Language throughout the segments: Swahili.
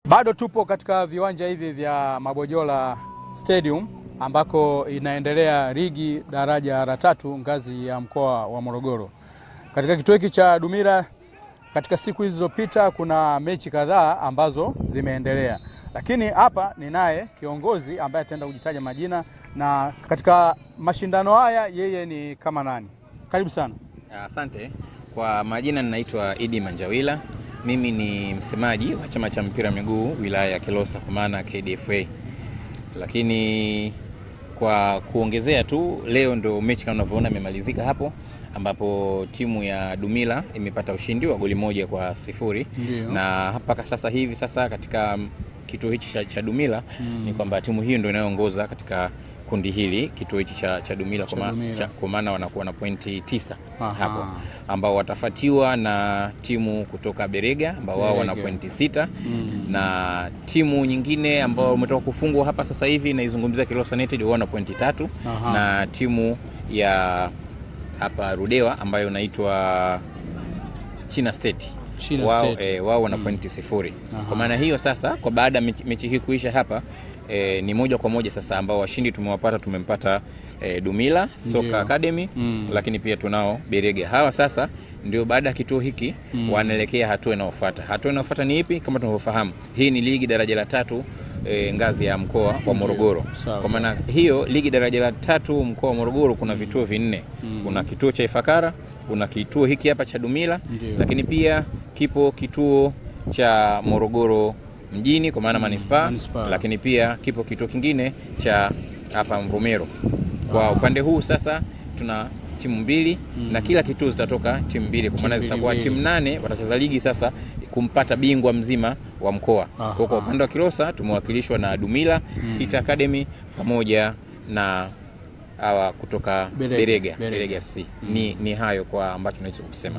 Bado tupo katika viwanja hivi vya Mabojola Stadium ambako inaendelea ligi daraja la 3 ngazi ya mkoa wa Morogoro. Katika kituo hiki cha Dumila katika siku hizo zilizopita kuna mechi kadhaa ambazo zimeendelea. Lakini hapa ninaye kiongozi ambaye ataenda kujitaja majina na katika mashindano haya yeye ni kama nani. Karibu sana. Asante. Kwa majina ninaitwa Idi Manjawila. Mimi ni msemaji wa chama cha mpira miguu wilaya ya Kilosa kwa maana KDFA. Lakini kwa kuongezea tu, leo ndo mechi kama unavyoona imemalizika hapo, ambapo timu ya Dumila imepata ushindi wa goli 1-0. Na hapa sasa hivi katika kituo hichi cha Dumila ni kwamba timu hiyo ndio inayoongoza katika kundi hili, kituo hichi cha Dumila kwa maana wanakuwa na pointi 9 hapo, ambao watafuatiwa na timu kutoka Berega ambao wao wana pointi 6 na timu nyingine ambao umetoka kufungwa hapa sasa hivi naizungumzia Kilosa United, wao wana pointi 3 na timu ya hapa Rudewa ambayo inaitwa China State wao wana pointi 0. Kwa maana hiyo sasa, kwa baada mechi hii kuisha hapa ni moja kwa moja sasa ambao washindi tumempata Dumila Soka Academy, lakini pia tunao Berega. Hawa sasa ndio baada ya kituo hiki wanaelekea hatua inayofuata. Hatua inayofuata ni ipi? Kama tunavyofahamu, hii ni ligi daraja la 3 ngazi ya mkoa wa Morogoro. Kwa maana hiyo ligi daraja la 3 mkoa wa Morogoro kuna vituo 4. Kuna kituo cha Ifakara, kuna kituo hiki hapa cha Dumila, lakini pia kipo kituo cha Morogoro mjini kwa maana manispaa, lakini pia kipo kituo kingine cha hapa Mvomero. Kwa upande huu sasa tuna timu 2 na kila kituo zitatoka timu 2, kwa maana zitakuwa timu 8 watacheza ligi sasa kumpata bingwa mzima wa mkoa. Kwa upande wa Kilosa tumewakilishwa na Dumila City Academy pamoja na hawa kutoka Berega FC. Ni hayo kwa ambacho naweza kusema.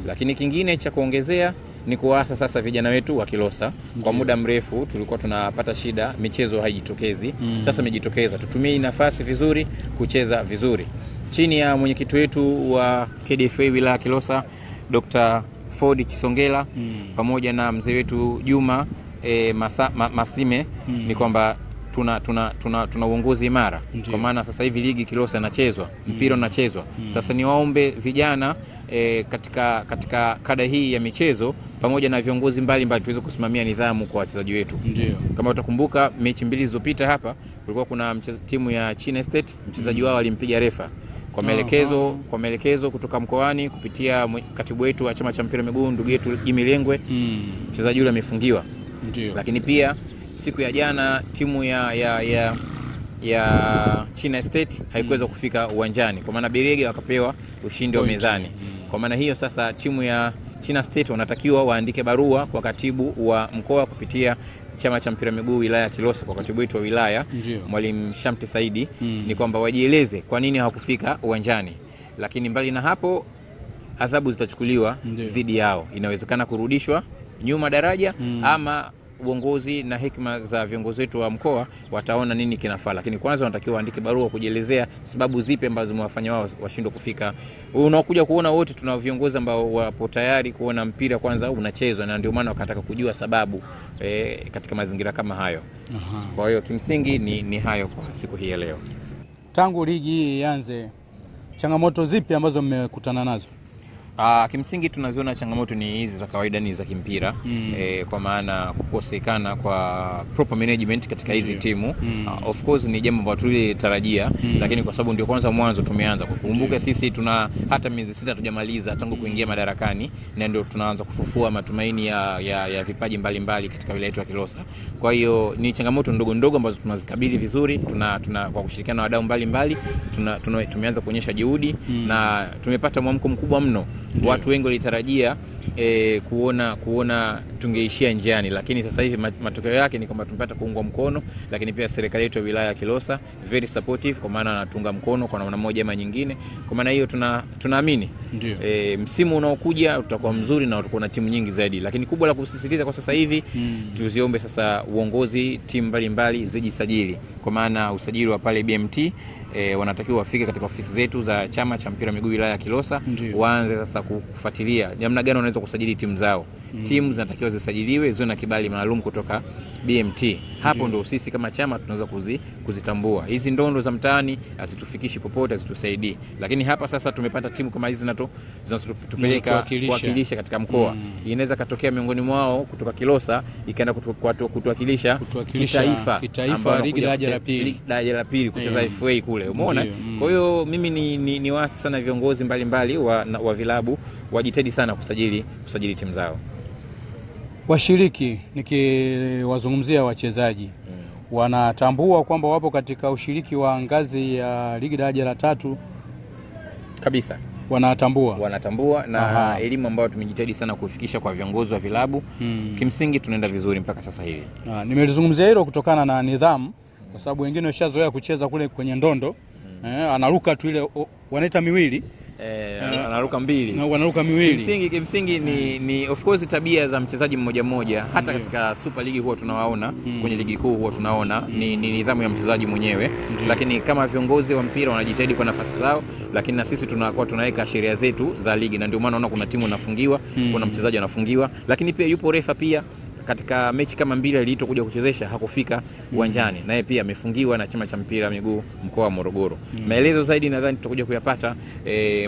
Lakini kingine cha kuongezea ni kuasa sasa vijana wetu wa Kilosa. Kwa muda mrefu tulikuwa tunapata shida, michezo haijitokezi. Sasa imejitokeza, tutumie nafasi vizuri kucheza vizuri. Chini ya mwenyekiti wetu wa KDFA wilaya Kilosa Dr. Ford Chisongela pamoja na mzee wetu Juma Masime ni kwamba tuna uongozi imara. Kwa maana sasa hivi ligi Kilosa inachezwa, mpira unachezwa. Sasa niwaombe vijana katika kada hii ya michezo pamoja na viongozi mbalimbali tuweze kusimamia nidhamu kwa wachezaji wetu. Kama utakumbuka mechi 2 zilizopita hapa kulikuwa kuna timu ya China State, mchezaji wao alimpiga refa kwa maelekezo kutoka mkoani kupitia katibu wetu wa chama cha mpira miguu ndugu yetu Jimmy Lengwe. Mchezaji yule amefungiwa. Lakini pia siku ya jana timu ya China State haikuweza kufika uwanjani, kwa maana Berega wakapewa ushindi wa mezani. Kwa maana hiyo sasa timu ya China State wanatakiwa waandike barua kwa katibu wa mkoa kupitia chama cha mpira miguu wilaya ya Kilosa kwa katibu wetu wa wilaya Mwalimu Shamte Saidi, ni kwamba wajieleze kwa nini hawakufika uwanjani. Lakini mbali na hapo, adhabu zitachukuliwa dhidi yao. Inawezekana kurudishwa nyuma daraja ama uongozi na hekima za viongozi wetu wa mkoa wataona nini kinafaa. Lakini kwanza wanatakiwa waandike barua kujielezea sababu zipi ambazo zimewafanya wao washindwe kufika. Unakuja kuona wote tuna viongozi ambao wapo tayari kuona mpira kwanza unachezwa, na ndio maana wakataka kujua sababu katika mazingira kama hayo. Kwa hiyo kimsingi ni hayo kwa siku hii ya leo. Tangu ligi hii ianze, changamoto zipi ambazo mmekutana nazo? Kimsingi tunaziona changamoto ni hizi za kawaida, ni za kimpira. Kwa maana kukosekana kwa proper management katika hizi timu. Of course ni jambo ambalo tulitarajia, lakini kwa sababu ndio kwanza mwanzo tumeanza. Kukumbuka sisi tuna hata miezi 6 tujamaliza tangu kuingia madarakani, na ndio tunaanza kufufua matumaini ya vipaji mbalimbali katika wilaya yetu ya Kilosa. Kwa hiyo ni changamoto ndogo ndogo ambazo tunazikabili vizuri. Tuna kwa kushirikiana na wadau mbalimbali tumeanza kuonyesha juhudi na tumepata mwamko mkubwa mno. Watu wengi walitarajia kuona tungeishia njiani, lakini sasa hivi matokeo yake ni kwamba tumepata kuungwa mkono. Lakini pia serikali yetu ya wilaya ya Kilosa very supportive, kwa maana anatunga mkono kwa namna moja ama nyingine. Kwa maana hiyo tunaamini msimu unaokuja utakuwa mzuri na utakuwa na timu nyingi zaidi. Lakini kubwa la kusisitiza kwa sasa hivi tuziombe sasa uongozi, timu mbalimbali zijisajili, kwa maana usajili wa pale BMT wanatakiwa wafike katika ofisi zetu za chama cha mpira miguu wilaya ya Kilosa, waanze sasa kufuatilia namna gani wanaweza kusajili timu zao. Timu zinatakiwa zisajiliwe ziwe na kibali maalum kutoka BMT. Hapo ndo sisi kama chama tunaweza kuzitambua. Hizi ndondo za mtaani hazitufikishi popote, hazitusaidii. Lakini hapa sasa tumepata timu kama hizi zinazotupeleka kuwakilisha katika mkoa. Inaweza katokea miongoni mwao kutoka Kilosa ikaenda kutuwakilisha kitaifa ligi daraja la pili kucheza FA kule. Umeona? Kwa hiyo mimi ni wasi sana viongozi mbalimbali wa vilabu wajitahidi sana kusajili timu zao. Washiriki, nikiwazungumzia wachezaji, wanatambua kwamba wapo katika ushiriki wa ngazi ya ligi daraja la 3 kabisa. Wanatambua na elimu ambayo tumejitahidi sana kufikisha kwa viongozi wa vilabu. Kimsingi tunaenda vizuri mpaka sasa hivi. Nimelizungumzia hilo kutokana na nidhamu, kwa sababu wengine washazoea kucheza kule kwenye ndondo. Anaruka tu ile wanaita miwili. Wanaruka mbili. Kimsingi ni of course tabia za mchezaji mmoja hata katika Super League huwa tunawaona, kwenye ligi kuu huwa tunaona ni nidhamu ya mchezaji mwenyewe. Lakini kama viongozi wa mpira wanajitahidi kwa nafasi zao, lakini na sisi tunakuwa tunaweka sheria zetu za ligi, na ndio maana unaona kuna timu inafungiwa, kuna mchezaji anafungiwa, lakini pia yupo refa pia katika mechi kama mbili aliitwa kuja kuchezesha hakufika uwanjani, naye pia amefungiwa na chama cha mpira wa miguu mkoa wa Morogoro. Maelezo zaidi nadhani tutakuja kuyapata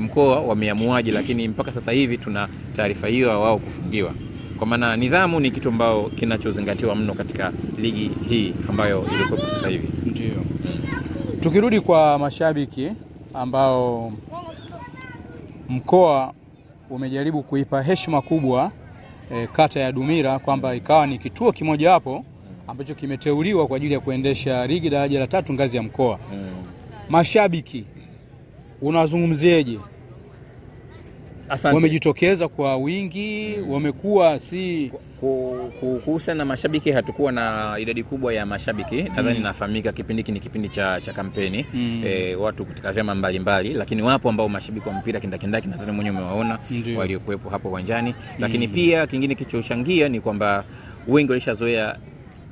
mkoa wameamuaje, lakini mpaka sasa hivi tuna taarifa hiyo wao kufungiwa. Kwa maana nidhamu ni kitu ambao kinachozingatiwa mno katika ligi hii ambayo ilikuwa sasa hivi. Ndio. Tukirudi kwa mashabiki ambao mkoa umejaribu kuipa heshima kubwa kata ya Dumila kwamba ikawa ni kituo kimoja hapo ambacho kimeteuliwa kwa ajili ya kuendesha ligi daraja la 3 ngazi ya mkoa. Mashabiki unazungumzieje? Wamejitokeza kwa wingi, wamekuwa si kuhusiana na mashabiki, hatukuwa na idadi kubwa ya mashabiki. Nadhani nafahamika kipindi ni kipindi cha kampeni, watu kutoka vyama mbalimbali, lakini wapo ambao mashabiki wa mpira kindakindaki, nadhani mwenyewe umewaona waliokuepo hapo uwanjani. Lakini pia kingine kilichochangia ni kwamba wengi walishazoea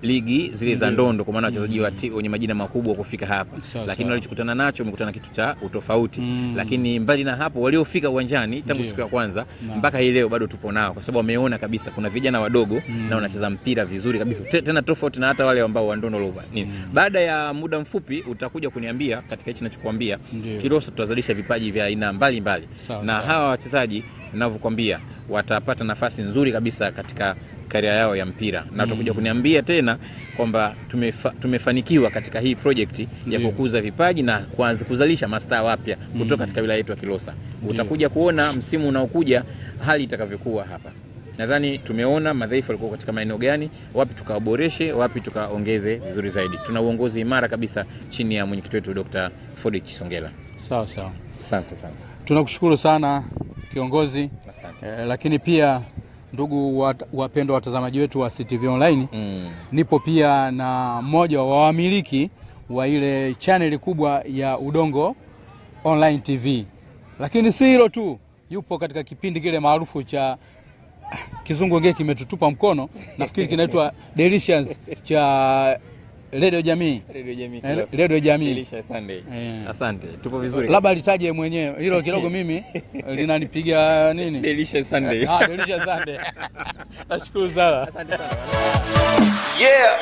ligi zile za ndondo, kwa maana wachezaji wenye majina makubwa kufika hapa. Lakini walichokutana nacho wamekutana kitu cha utofauti. Lakini mbali na hapo waliofika uwanjani tangu siku ya kwanza mpaka hii leo bado tupo nao, kwa sababu wameona kabisa kuna vijana wadogo na wanacheza mpira vizuri kabisa, tena tofauti na hata wale ambao wa ndondo lova. Baada ya muda mfupi utakuja kuniambia katika hichi ninachokuambia, Kilosa tutazalisha vipaji vya aina mbalimbali, na hawa wachezaji ninavyokuambia watapata nafasi nzuri kabisa katika karia yao ya mpira. Na utakuja kuniambia tena kwamba tumefanikiwa katika hii project ya kukuza vipaji na kuanza kuzalisha mastaa wapya kutoka katika wilaya yetu ya Kilosa. Utakuja kuona msimu unaokuja hali itakavyokuwa hapa. Nadhani tumeona madhaifu yalikuwa katika maeneo gani, wapi tukaboreshe, wapi tukaongeze vizuri zaidi. Tuna uongozi imara kabisa chini ya mwenyekiti wetu Dr. Ford Chisongela. Sawa. Asante sana. Tunakushukuru sana kiongozi. Lakini pia ndugu wapendwa watazamaji wetu wa CTV Online, nipo pia na mmoja wa wamiliki wa ile channel kubwa ya Udongo Online TV. Lakini si hilo tu, yupo katika kipindi kile maarufu cha kizungu ngeke kimetutupa mkono, nafikiri kinaitwa Delicious cha Radio Jamii. Delicious Sunday. Asante. Tupo vizuri. Labda litaje mwenyewe. Hilo kidogo mimi linanipiga nini? Delicious Sunday. Delicious Sunday. Nashukuru sana. Asante sana. Yeah.